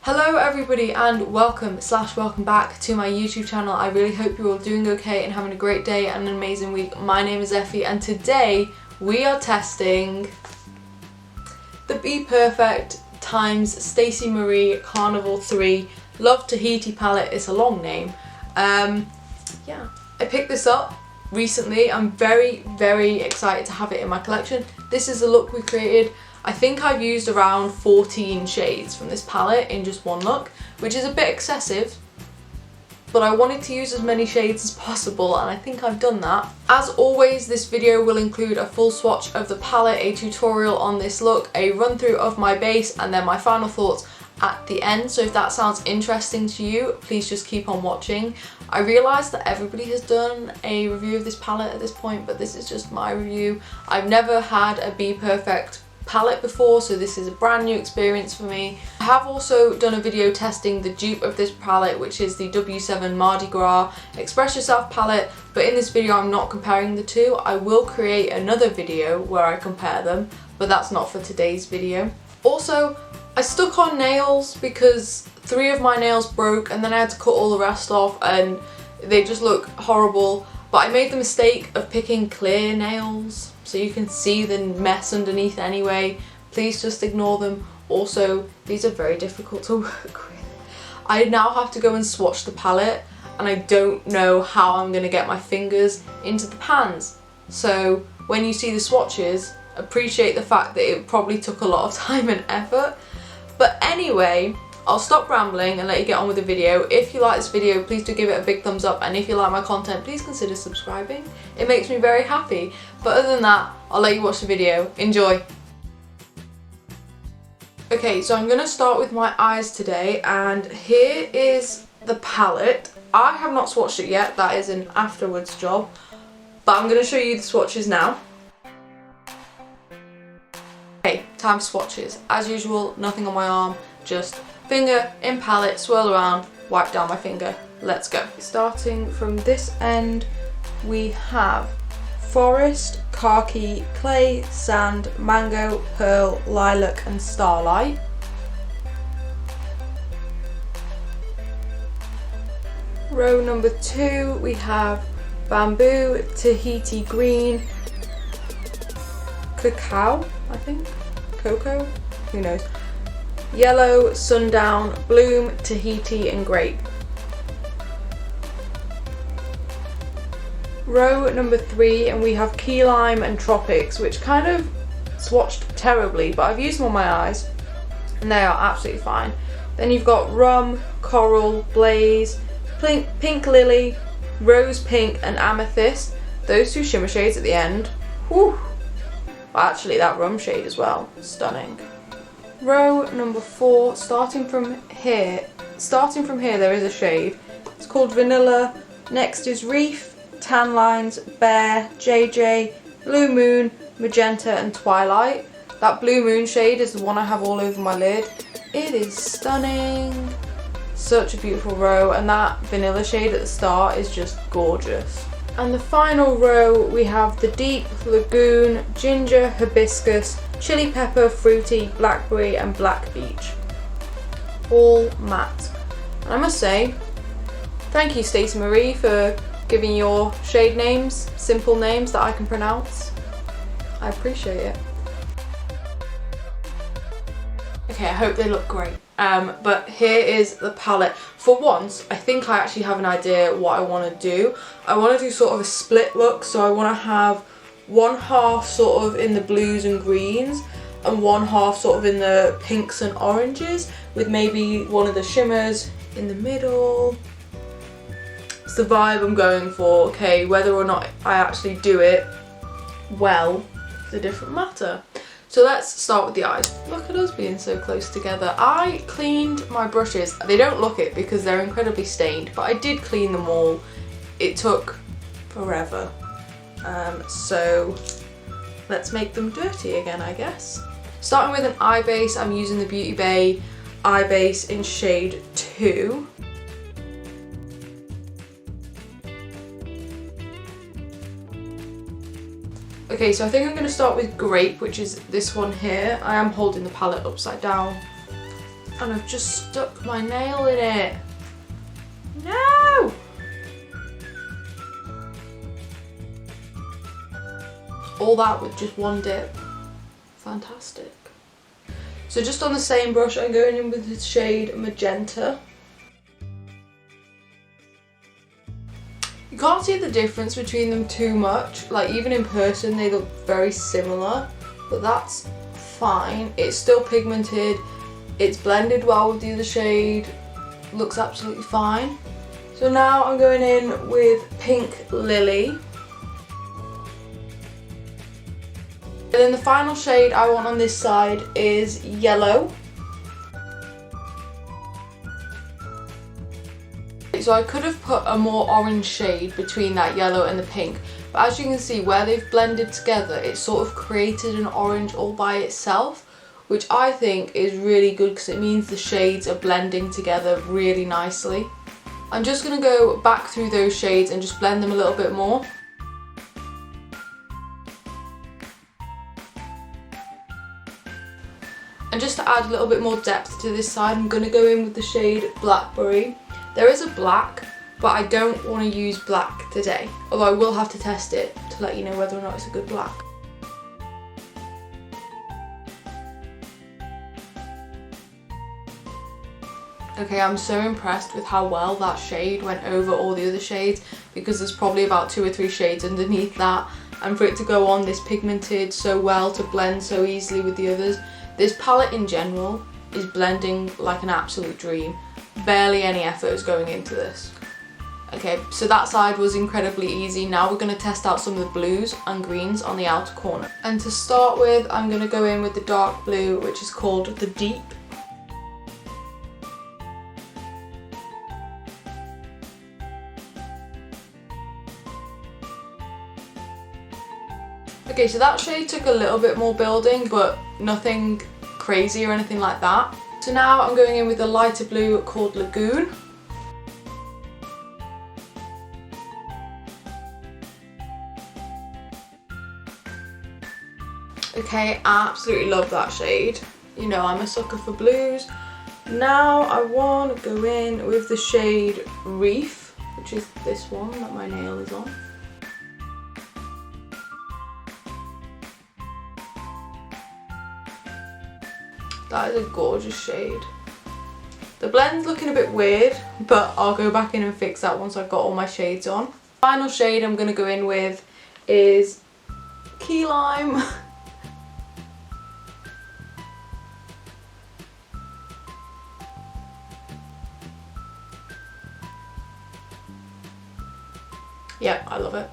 Hello everybody and welcome back to my YouTube channel. I really hope you're all doing okay and having a great day and an amazing week. My name is Effy and today we are testing the BPerfect times Stacey Marie Carnival 3 Love Tahiti palette. It's a long name. Yeah, I picked this up recently. I'm very excited to have it in my collection. This is the look we created. I think I've used around 14 shades from this palette in just one look, which is a bit excessive, but I wanted to use as many shades as possible and I think I've done that. As always, this video will include a full swatch of the palette, a tutorial on this look, a run through of my base, and then my final thoughts at the end. So if that sounds interesting to you, please just keep on watching. I realise that everybody has done a review of this palette at this point, but this is just my review. I've never had a BPerfect palette before, so this is a brand new experience for me. I have also done a video testing the dupe of this palette, which is the W7 Mardi Gras Express Yourself palette, but in this video I'm not comparing the two. I will create another video where I compare them, but that's not for today's video. Also, I stuck on nails because 3 of my nails broke and then I had to cut all the rest off and they just look horrible, but I made the mistake of picking clear nails so you can see the mess underneath anyway. Please just ignore them. Also, these are very difficult to work with. I now have to go and swatch the palette and I don't know how I'm going to get my fingers into the pans. So when you see the swatches, appreciate the fact that it probably took a lot of time and effort. But anyway, I'll stop rambling and let you get on with the video. If you like this video, please do give it a big thumbs up, and if you like my content, please consider subscribing. It makes me very happy. But other than that, I'll let you watch the video. Enjoy! Okay, so I'm going to start with my eyes today, and here is the palette. I have not swatched it yet, that is an afterwards job, but I'm going to show you the swatches now. Okay, time for swatches. As usual, nothing on my arm, just finger in palette, swirl around, wipe down my finger. Let's go. Starting from this end, we have Forest, Khaki, Clay, Sand, Mango, Pearl, Lilac and Starlight. Row number 2, we have Bamboo, Tahiti Green, Cacao, I think, Cocoa, who knows. Yellow, Sundown, Bloom, Tahiti and Grape. Row number 3, and we have Key Lime and Tropics, which kind of swatched terribly, but I've used them on my eyes and they are absolutely fine. Then you've got Rum, Coral, Blaze, Pink Lily, Rose Pink and Amethyst. Those 2 shimmer shades at the end. Whew. Well, actually that Rum shade as well, stunning. Row number 4, starting from here there is a shade. It's called Vanilla. Next is Reef, Tan Lines, Bear, JJ, Blue Moon, Magenta and Twilight. That Blue Moon shade is the one I have all over my lid. It is stunning. Such a beautiful row, and that vanilla shade at the start is just gorgeous. And the final row we have the Deep, Lagoon, Ginger, Hibiscus, Chili Pepper, Fruity, Blackberry and Black Beach. All matte. And I must say, thank you Stacey Marie for giving your shade names, simple names that I can pronounce. I appreciate it. Okay, I hope they look great. But here is the palette. For once, I think I actually have an idea what I want to do. I want to do sort of a split look, so I want to have one half sort of in the blues and greens and one half sort of in the pinks and oranges, with maybe one of the shimmers in the middle. It's the vibe I'm going for. Okay, whether or not I actually do it well is a different matter. So let's start with the eyes. Look at us being so close together. I cleaned my brushes. They don't look it because they're incredibly stained, but I did clean them all. It took forever. So let's make them dirty again, I guess. Starting with an eye base, I'm using the Beauty Bay eye base in shade 2. Okay, so I think I'm going to start with Grape, which is this one here. I am holding the palette upside down. And I've just stuck my nail in it. No! All that with just one dip. Fantastic. So just on the same brush, I'm going in with the shade Magenta. You can't see the difference between them too much. Like, even in person they look very similar, but that's fine. It's still pigmented, it's blended well with the other shade, looks absolutely fine. So now I'm going in with Pink Lily. And then the final shade I want on this side is Yellow. So I could have put a more orange shade between that yellow and the pink, but as you can see, where they've blended together, it sort of created an orange all by itself, which I think is really good because it means the shades are blending together really nicely. I'm just going to go back through those shades and just blend them a little bit more. And just to add a little bit more depth to this side, I'm going to go in with the shade Blackberry. There is a black, but I don't want to use black today, although I will have to test it to let you know whether or not it's a good black. Okay, I'm so impressed with how well that shade went over all the other shades, because there's probably about 2 or 3 shades underneath that, and for it to go on this pigmented so well, to blend so easily with the others. This palette in general is blending like an absolute dream. Barely any effort is going into this. Okay, so that side was incredibly easy. Now we're going to test out some of the blues and greens on the outer corner. And to start with, I'm going to go in with the dark blue, which is called the Deep. Okay, so that shade took a little bit more building, but nothing crazy or anything like that. So now I'm going in with a lighter blue called Lagoon. Okay, I absolutely love that shade. You know, I'm a sucker for blues. Now I want to go in with the shade Reef, which is this one that my nail is on. That is a gorgeous shade. The blend's looking a bit weird, but I'll go back in and fix that once I've got all my shades on. Final shade I'm going to go in with is Key Lime. Yeah, I love it.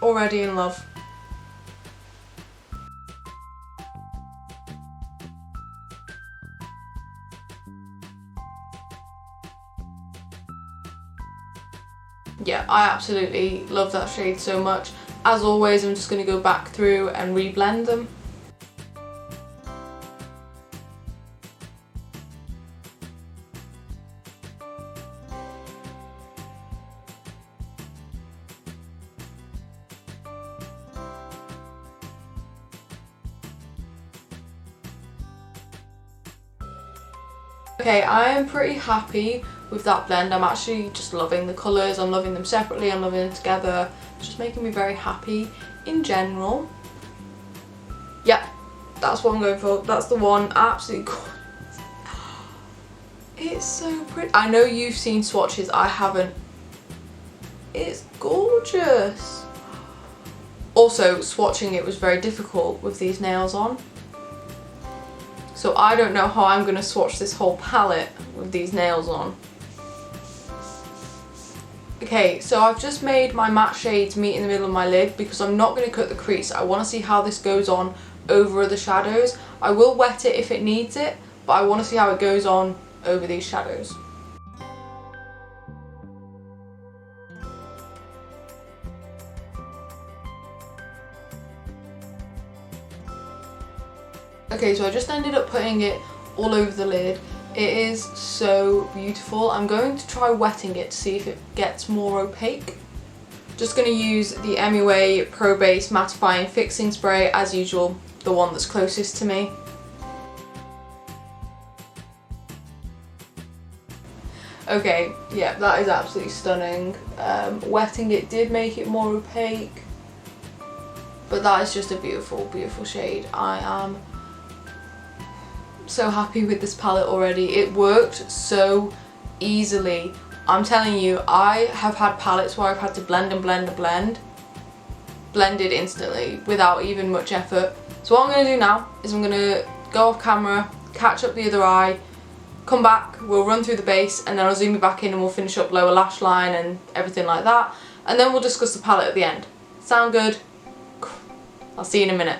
Already in love. Yeah, I absolutely love that shade so much. As always, I'm just going to go back through and re-blend them. Okay, I am pretty happy with that blend. I'm actually just loving the colours, I'm loving them separately, I'm loving them together. It's just making me very happy in general. Yeah, that's what I'm going for. That's the one. Absolutely gorgeous. It's so pretty. I know you've seen swatches, I haven't. It's gorgeous. Also, swatching it was very difficult with these nails on. So I don't know how I'm going to swatch this whole palette with these nails on. Okay, so I've just made my matte shades meet in the middle of my lid because I'm not going to cut the crease. I want to see how this goes on over the shadows. I will wet it if it needs it, but I want to see how it goes on over these shadows. Okay, so I just ended up putting it all over the lid. It is so beautiful. I'm going to try wetting it to see if it gets more opaque. Just going to use the MUA Pro Base Mattifying Fixing Spray, as usual, the one that's closest to me. Okay, yeah, that is absolutely stunning. Wetting it did make it more opaque, but that is just a beautiful, beautiful shade. I am so happy with this palette already. It worked so easily. I'm telling you, I have had palettes where I've had to blend and blend and blend it instantly without even much effort. So what I'm going to do now is I'm going to go off camera, catch up the other eye, come back, we'll run through the base, and then I'll zoom you back in and we'll finish up lower lash line and everything like that, and then we'll discuss the palette at the end. Sound good? I'll see you in a minute.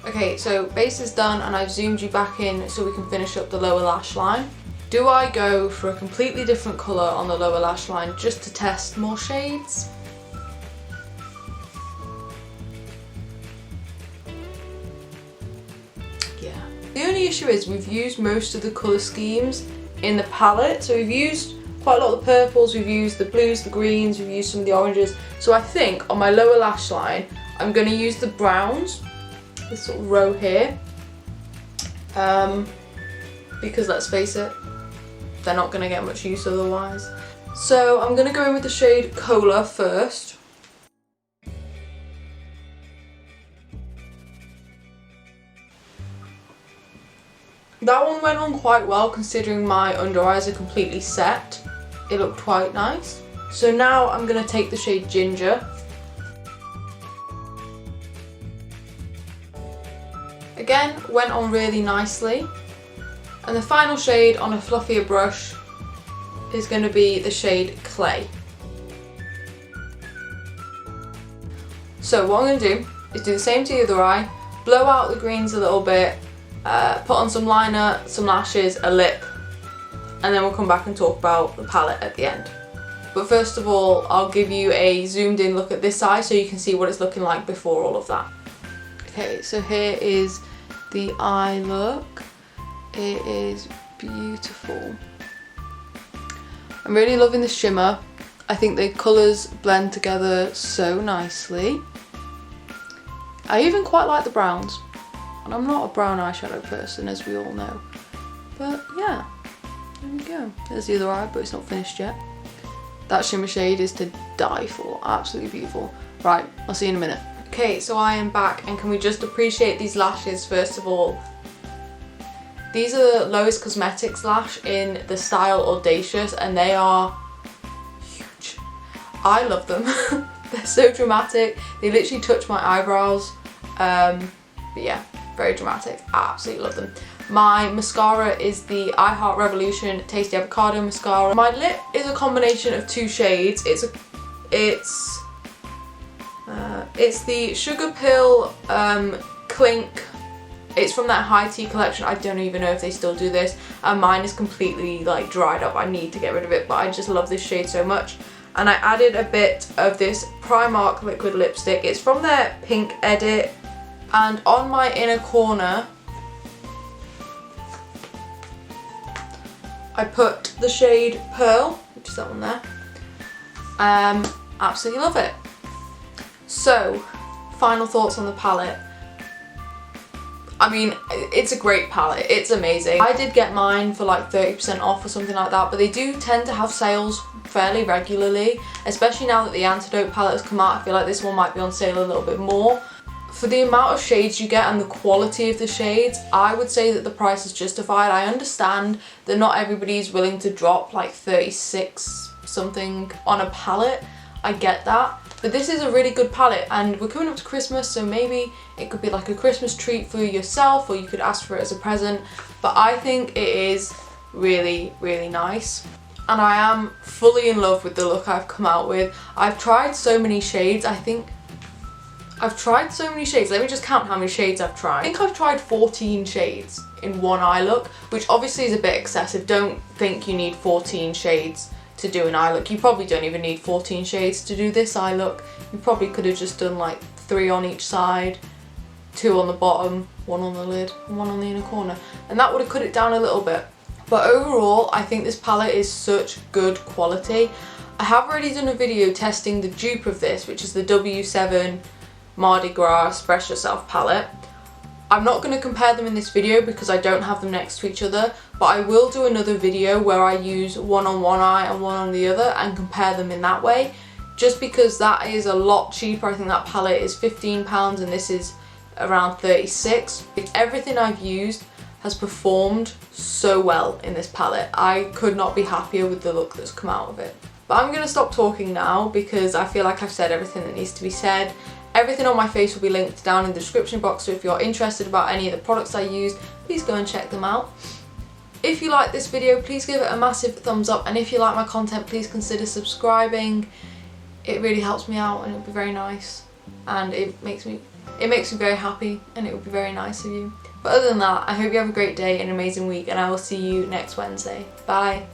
Okay, so base is done and I've zoomed you back in so we can finish up the lower lash line. Do I go for a completely different colour on the lower lash line just to test more shades? Yeah. The only issue is we've used most of the colour schemes in the palette. So we've used quite a lot of the purples, we've used the blues, the greens, we've used some of the oranges. So I think on my lower lash line, I'm going to use the browns, this sort of row here, because let's face it, they're not going to get much use otherwise. So I'm going to go in with the shade Cola first. That one went on quite well considering my under eyes are completely set. It looked quite nice. So now I'm going to take the shade Ginger. Again, went on really nicely. And the final shade on a fluffier brush is going to be the shade Clay. So what I'm going to do is do the same to the other eye, blow out the greens a little bit, put on some liner, some lashes, a lip, and then we'll come back and talk about the palette at the end. But first of all, I'll give you a zoomed in look at this eye so you can see what it's looking like before all of that. Okay, so here is the eye look. It is beautiful. I'm really loving the shimmer. I think the colours blend together so nicely. I even quite like the browns. And I'm not a brown eyeshadow person, as we all know. But yeah, there we go. There's the other eye, but it's not finished yet. That shimmer shade is to die for. Absolutely beautiful. Right, I'll see you in a minute. Okay, so I am back, and can we just appreciate these lashes first of all? These are the NYX Cosmetics lash in the style Audacious, and they are huge. I love them. They're so dramatic. They literally touch my eyebrows. But yeah, very dramatic. I absolutely love them. My mascara is the I Heart Revolution Tasty Avocado Mascara. My lip is a combination of two shades. It's the Sugar Pill Clink. It's from that High Tea collection. I don't even know if they still do this. And mine is completely like dried up. I need to get rid of it, but I just love this shade so much. And I added a bit of this Primark liquid lipstick. It's from their Pink Edit. And on my inner corner, I put the shade Pearl, which is that one there. Absolutely love it. So, final thoughts on the palette. I mean, it's a great palette, it's amazing. I did get mine for like 30% off or something like that, but they do tend to have sales fairly regularly, especially now that the Antidote palette has come out. I feel like this one might be on sale a little bit more. For the amount of shades you get and the quality of the shades, I would say that the price is justified. I understand that not everybody is willing to drop like 36 something on a palette. I get that. But this is a really good palette, and we're coming up to Christmas, so maybe it could be like a Christmas treat for yourself, or you could ask for it as a present. But I think it is really, really nice. And I am fully in love with the look I've come out with. I've tried so many shades. I think I've tried so many shades. Let me just count how many shades I've tried. I think I've tried 14 shades in one eye look, which obviously is a bit excessive. Don't think you need 14 shades to do an eye look. You probably don't even need 14 shades to do this eye look. You probably could have just done like 3 on each side, 2 on the bottom, 1 on the lid, and 1 on the inner corner. And that would have cut it down a little bit. But overall, I think this palette is such good quality. I have already done a video testing the dupe of this, which is the W7 Mardi Gras Express Yourself palette. I'm not going to compare them in this video because I don't have them next to each other, but I will do another video where I use one on one eye and one on the other and compare them in that way, just because that is a lot cheaper. I think that palette is £15 and this is around 36. Everything I've used has performed so well in this palette. I could not be happier with the look that's come out of it. But I'm going to stop talking now because I feel like I've said everything that needs to be said. Everything on my face will be linked down in the description box, so if you're interested about any of the products I used, please go and check them out. If you like this video, please give it a massive thumbs up, and if you like my content, please consider subscribing. It really helps me out and it would be very nice, and it makes me very happy, and it would be very nice of you. But other than that, I hope you have a great day and an amazing week, and I will see you next Wednesday. Bye!